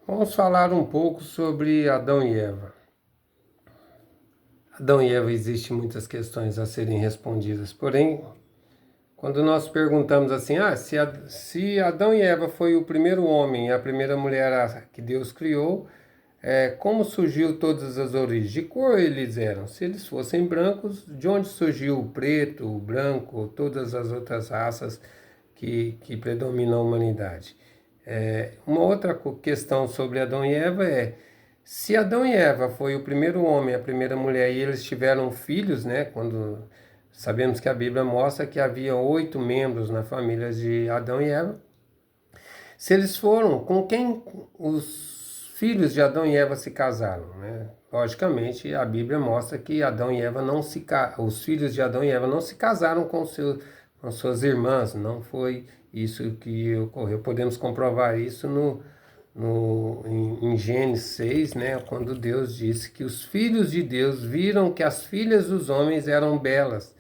Vamos falar um pouco sobre Adão e Eva. Adão e Eva, existem muitas questões a serem respondidas, porém, quando nós perguntamos assim, se Adão e Eva foi o primeiro homem e a primeira mulher que Deus criou, como surgiu todas as origens? De cor eles eram? Se eles fossem brancos, de onde surgiu o preto, o branco, todas as outras raças que predominam a humanidade? Uma outra questão sobre Adão e Eva é: se Adão e Eva foi o primeiro homem, a primeira mulher, e eles tiveram filhos, né? Quando sabemos que a Bíblia mostra que havia 8 membros na família de Adão e Eva. Se eles foram, com quem os filhos de Adão e Eva se casaram, né? Logicamente, a Bíblia mostra que Adão e Eva não se os filhos de Adão e Eva não se casaram com suas irmãs, não foi isso que ocorreu. Podemos comprovar isso em Gênesis 6, né, quando Deus disse que os filhos de Deus viram que as filhas dos homens eram belas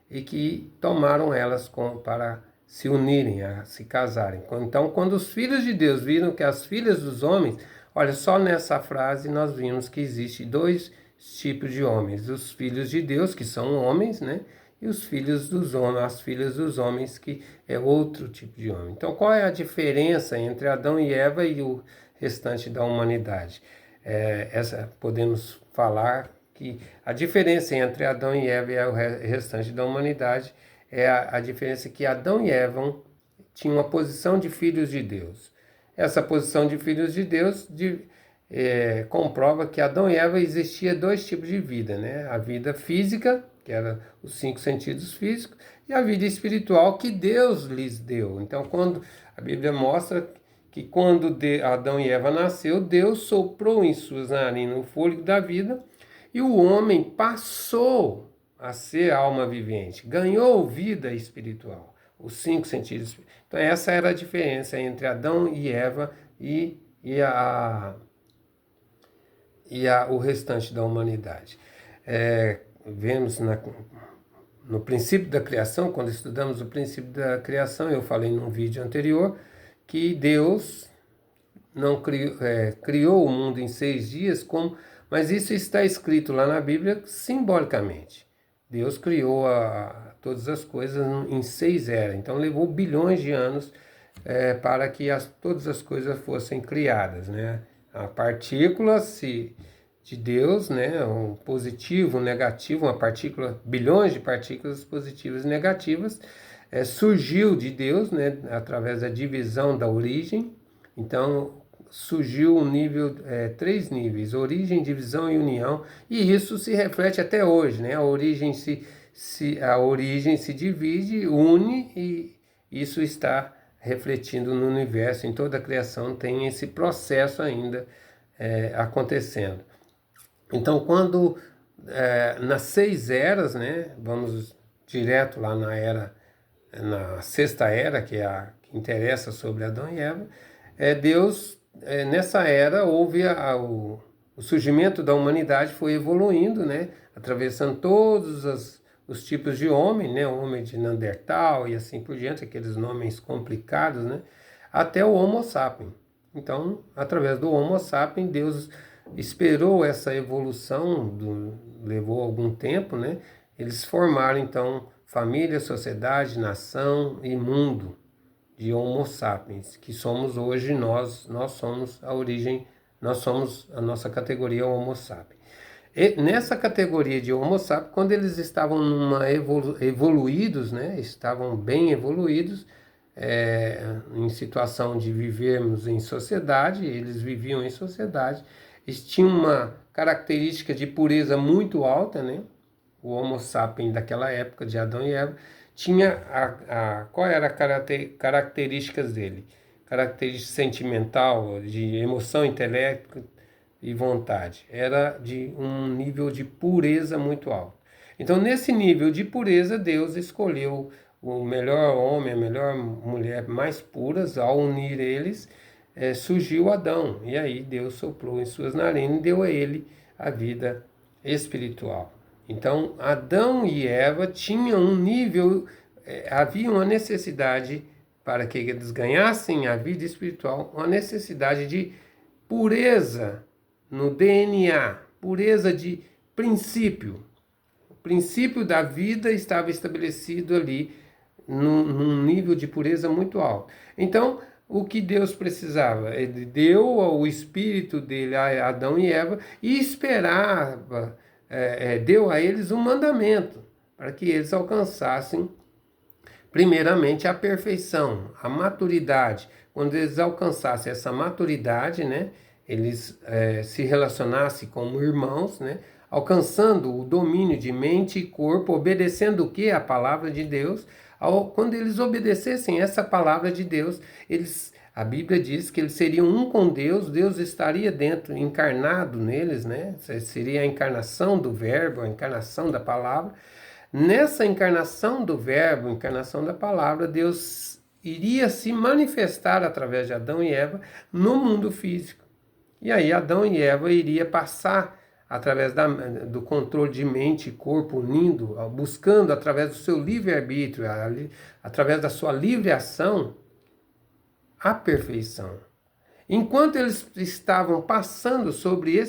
e que tomaram elas para se unirem, a se casarem. Então, quando os filhos de Deus viram que as filhas dos homens, olha, só nessa frase nós vimos que existe dois tipos de homens: os filhos de Deus, que são homens, né? E os filhos dos homens, as filhas dos homens, que é outro tipo de homem. Então, qual é a diferença entre Adão e Eva e o restante da humanidade? Podemos falar que a diferença entre Adão e Eva e o restante da humanidade é a diferença que Adão e Eva tinham uma posição de filhos de Deus. Essa posição de filhos de Deus comprova que Adão e Eva existia dois tipos de vida, né? A vida física, que era os 5 sentidos físicos, e a vida espiritual que Deus lhes deu. Então, quando a Bíblia mostra que quando Adão e Eva nasceu, Deus soprou em suas narinas o fôlego da vida e o homem passou a ser alma vivente, ganhou vida espiritual, os 5 sentidos. Então essa era a diferença entre Adão e Eva o restante da humanidade. Vemos no princípio da criação, quando estudamos o princípio da criação, eu falei num vídeo anterior, que Deus não criou o mundo em 6 dias, mas isso está escrito lá na Bíblia simbolicamente. Deus criou todas as coisas em 6 eras, então levou bilhões de anos para que todas as coisas fossem criadas, né? A partícula de Deus, né? Um positivo, um negativo, bilhões de partículas positivas e negativas, surgiu de Deus, né? Através da divisão da origem. Então surgiu 3 níveis: origem, divisão e união, e isso se reflete até hoje, né? A origem se divide, une, e isso está refletindo no universo, em toda a criação tem esse processo ainda acontecendo. Então, quando nas 6 eras, né, vamos direto lá na 6ª era, que é a que interessa sobre Adão e Eva, Deus, nessa era, houve o surgimento da humanidade, foi evoluindo, né, atravessando todos os tipos de homem, né, o homem de Neandertal e assim por diante, aqueles nomes complicados, né, até o Homo sapiens. Então, através do Homo sapiens, Deus esperou essa evolução, levou algum tempo, né? Eles formaram então família, sociedade, nação e mundo de Homo sapiens, que somos hoje nós somos a origem, nós somos a nossa categoria Homo sapiens. E nessa categoria de Homo sapiens, quando eles estavam evoluídos, né? Estavam bem evoluídos, em situação de vivermos em sociedade, eles viviam em sociedade. Eles tinham uma característica de pureza muito alta, né? O Homo sapiens daquela época, de Adão e Eva, tinha qual era a características dele? Característica sentimental, de emoção, intelecto e vontade. Era de um nível de pureza muito alto. Então, nesse nível de pureza, Deus escolheu o melhor homem, a melhor mulher mais puras. Ao unir eles, surgiu Adão, e aí Deus soprou em suas narinas e deu a ele a vida espiritual. Então, Adão e Eva tinham um nível, havia uma necessidade para que eles ganhassem a vida espiritual, uma necessidade de pureza no DNA, pureza de princípio. O princípio da vida estava estabelecido ali num nível de pureza muito alto. Então, o que Deus precisava? Ele deu o espírito dele a Adão e Eva e esperava, deu a eles um mandamento para que eles alcançassem primeiramente a perfeição, a maturidade. Quando eles alcançassem essa maturidade, né, eles se relacionassem como irmãos, né, alcançando o domínio de mente e corpo, obedecendo o que? A palavra de Deus. Quando eles obedecessem essa palavra de Deus, a Bíblia diz que eles seriam um com Deus, Deus estaria dentro, encarnado neles, né? Seria a encarnação do Verbo, a encarnação da palavra. Nessa encarnação do Verbo, encarnação da palavra, Deus iria se manifestar através de Adão e Eva no mundo físico. E aí Adão e Eva iria passar através do controle de mente e corpo, unindo, buscando através do seu livre-arbítrio, através da sua livre ação, a perfeição. Enquanto eles estavam passando sobre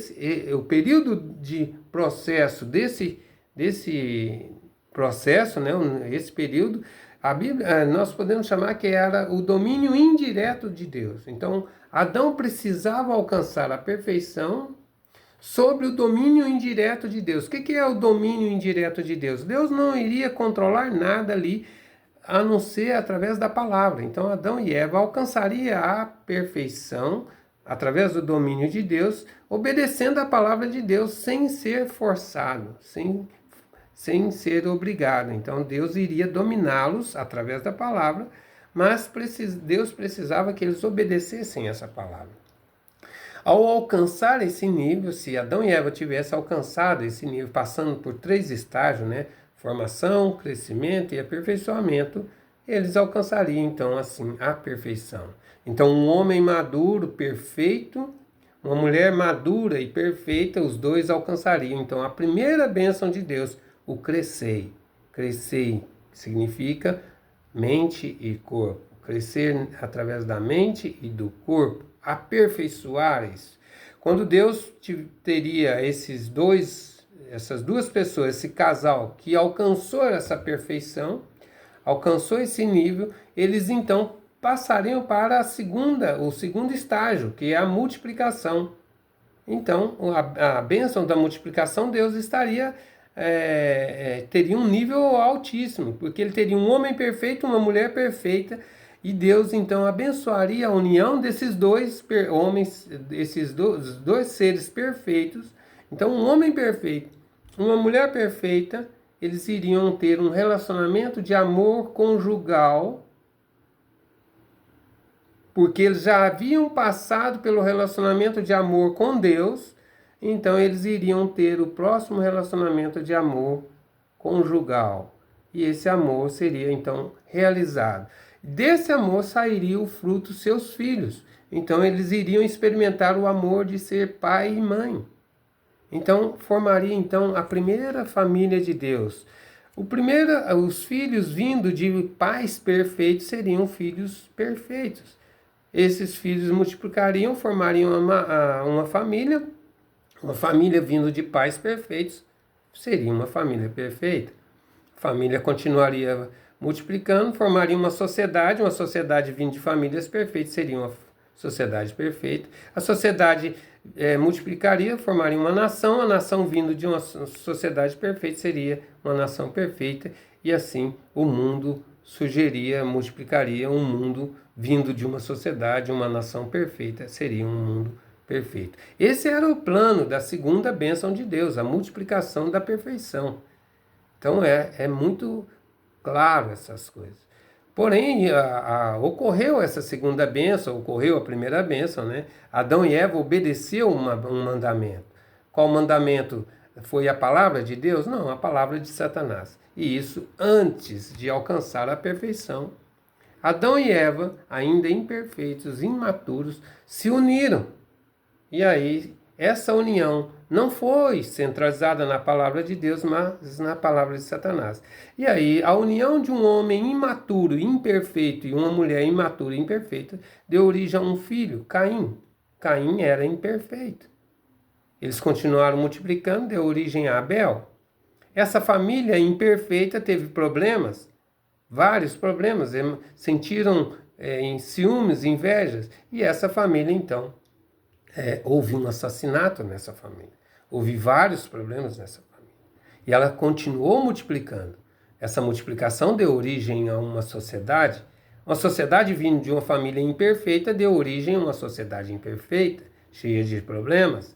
o período de processo desse processo, né, esse período, a Bíblia, nós podemos chamar que era o domínio indireto de Deus. Então, Adão precisava alcançar a perfeição sobre o domínio indireto de Deus. O que é o domínio indireto de Deus? Deus não iria controlar nada ali, a não ser através da palavra. Então, Adão e Eva alcançariam a perfeição através do domínio de Deus, obedecendo a palavra de Deus sem ser forçado, sem ser obrigado. Então, Deus iria dominá-los através da palavra, mas Deus precisava que eles obedecessem essa palavra. Ao alcançar esse nível, se Adão e Eva tivessem alcançado esse nível, passando por 3 estágios, né? Formação, crescimento e aperfeiçoamento, eles alcançariam, então, assim, a perfeição. Então, um homem maduro, perfeito, uma mulher madura e perfeita, os dois alcançariam, então, a primeira bênção de Deus, o crescer. Crescer significa mente e corpo. Crescer através da mente e do corpo. Aperfeiçoar isso. Quando Deus teria essas duas pessoas, esse casal que alcançou essa perfeição, alcançou esse nível, eles então passariam para o segundo estágio, que é a multiplicação. Então, a bênção da multiplicação, Deus teria um nível altíssimo, porque ele teria um homem perfeito, uma mulher perfeita, e Deus então abençoaria a união desses dois homens, esses dois seres perfeitos. Então, um homem perfeito, uma mulher perfeita, eles iriam ter um relacionamento de amor conjugal, porque eles já haviam passado pelo relacionamento de amor com Deus, então eles iriam ter o próximo relacionamento de amor conjugal. E esse amor seria então realizado. Desse amor sairia o fruto seus filhos. Então eles iriam experimentar o amor de ser pai e mãe. Então formaria então a primeira família de Deus. Os filhos vindo de pais perfeitos seriam filhos perfeitos. Esses filhos multiplicariam, formariam uma família vindo de pais perfeitos seria uma família perfeita. A família continuaria multiplicando, formaria uma sociedade vindo de famílias perfeitas seria uma sociedade perfeita. A sociedade multiplicaria, formaria uma nação, a nação vindo de uma sociedade perfeita seria uma nação perfeita, e assim o mundo multiplicaria um mundo vindo de uma sociedade, uma nação perfeita, seria um mundo perfeito. Esse era o plano da segunda bênção de Deus, a multiplicação da perfeição. Então é muito claro essas coisas. Porém, ocorreu essa segunda bênção, ocorreu a primeira bênção, né? Adão e Eva obedeceram um mandamento. Qual mandamento? Foi a palavra de Deus? Não, a palavra de Satanás. E isso antes de alcançar a perfeição. Adão e Eva, ainda imperfeitos, imaturos, se uniram. E aí, essa união não foi centralizada na palavra de Deus, mas na palavra de Satanás. E aí, a união de um homem imaturo, imperfeito, e uma mulher imatura e imperfeita, deu origem a um filho, Caim. Caim era imperfeito. Eles continuaram multiplicando, deu origem a Abel. Essa família imperfeita teve problemas, vários problemas, sentiram em ciúmes, invejas, e essa família então, houve um assassinato nessa família, houve vários problemas nessa família, e ela continuou multiplicando. Essa multiplicação deu origem a uma sociedade vindo de uma família imperfeita deu origem a uma sociedade imperfeita, cheia de problemas,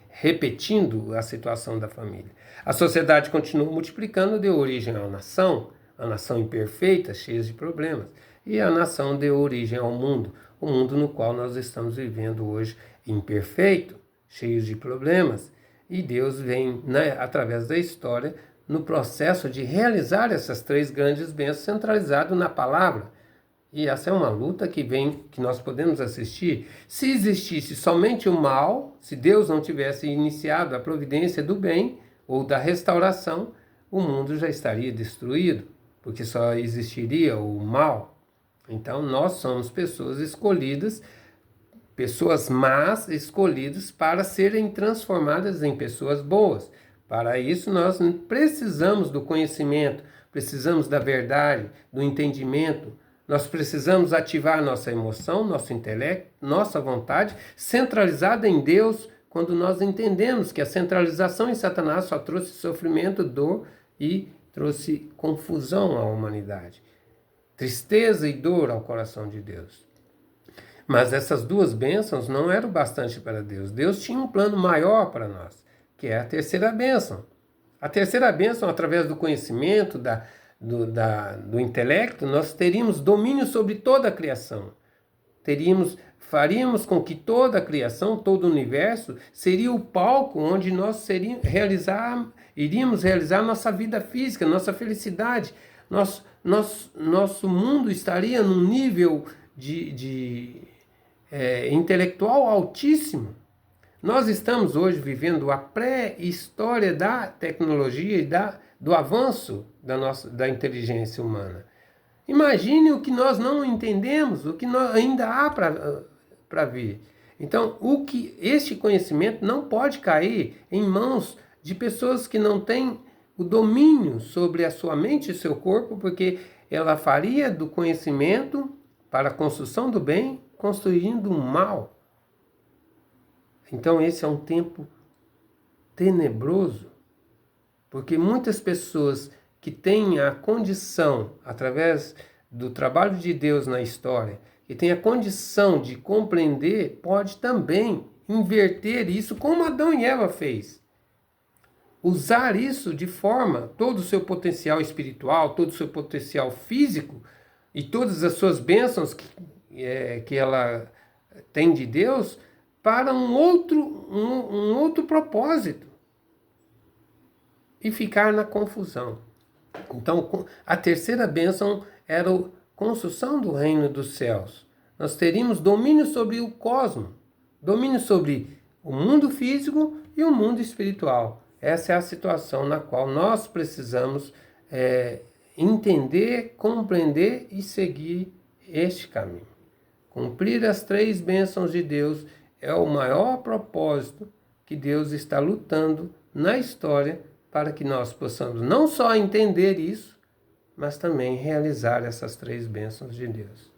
repetindo a situação da família. A sociedade continuou multiplicando, deu origem a nação imperfeita, cheia de problemas. E a nação deu origem ao mundo, o mundo no qual nós estamos vivendo hoje, imperfeito, cheio de problemas. E Deus vem, através da história, no processo de realizar essas três grandes bênçãos centralizado na palavra. E essa é uma luta que nós podemos assistir. Se existisse somente o mal, se Deus não tivesse iniciado a providência do bem ou da restauração, o mundo já estaria destruído, porque só existiria o mal. Então nós somos pessoas escolhidas, pessoas más escolhidas para serem transformadas em pessoas boas. Para isso nós precisamos do conhecimento, precisamos da verdade, do entendimento. Nós precisamos ativar nossa emoção, nosso intelecto, nossa vontade, centralizada em Deus, quando nós entendemos que a centralização em Satanás só trouxe sofrimento, dor e trouxe confusão à humanidade. Tristeza e dor ao coração de Deus. Mas essas duas bênçãos não eram bastante para Deus. Deus tinha um plano maior para nós, que é a terceira bênção. A terceira bênção, através do conhecimento, do intelecto, nós teríamos domínio sobre toda a criação. Faríamos com que toda a criação, todo o universo, seria o palco onde nós iríamos realizar nossa vida física, nossa felicidade. Nosso mundo estaria num nível intelectual altíssimo. Nós estamos hoje vivendo a pré-história da tecnologia e do avanço da inteligência humana. Imagine o que nós não entendemos, o que ainda há para vir. Então, este conhecimento não pode cair em mãos de pessoas que não têm o domínio sobre a sua mente e seu corpo, porque ela faria do conhecimento para a construção do bem, construindo o mal. Então esse é um tempo tenebroso, porque muitas pessoas que têm a condição, através do trabalho de Deus na história, que têm a condição de compreender, pode também inverter isso como Adão e Eva fez. Usar isso de forma, todo o seu potencial espiritual, todo o seu potencial físico e todas as suas bênçãos que ela tem de Deus, para um outro propósito e ficar na confusão. Então, a terceira bênção era a construção do reino dos céus. Nós teríamos domínio sobre o cosmos, domínio sobre o mundo físico e o mundo espiritual. Essa é a situação na qual nós precisamos entender, compreender e seguir este caminho. Cumprir as três bênçãos de Deus é o maior propósito que Deus está lutando na história para que nós possamos não só entender isso, mas também realizar essas três bênçãos de Deus.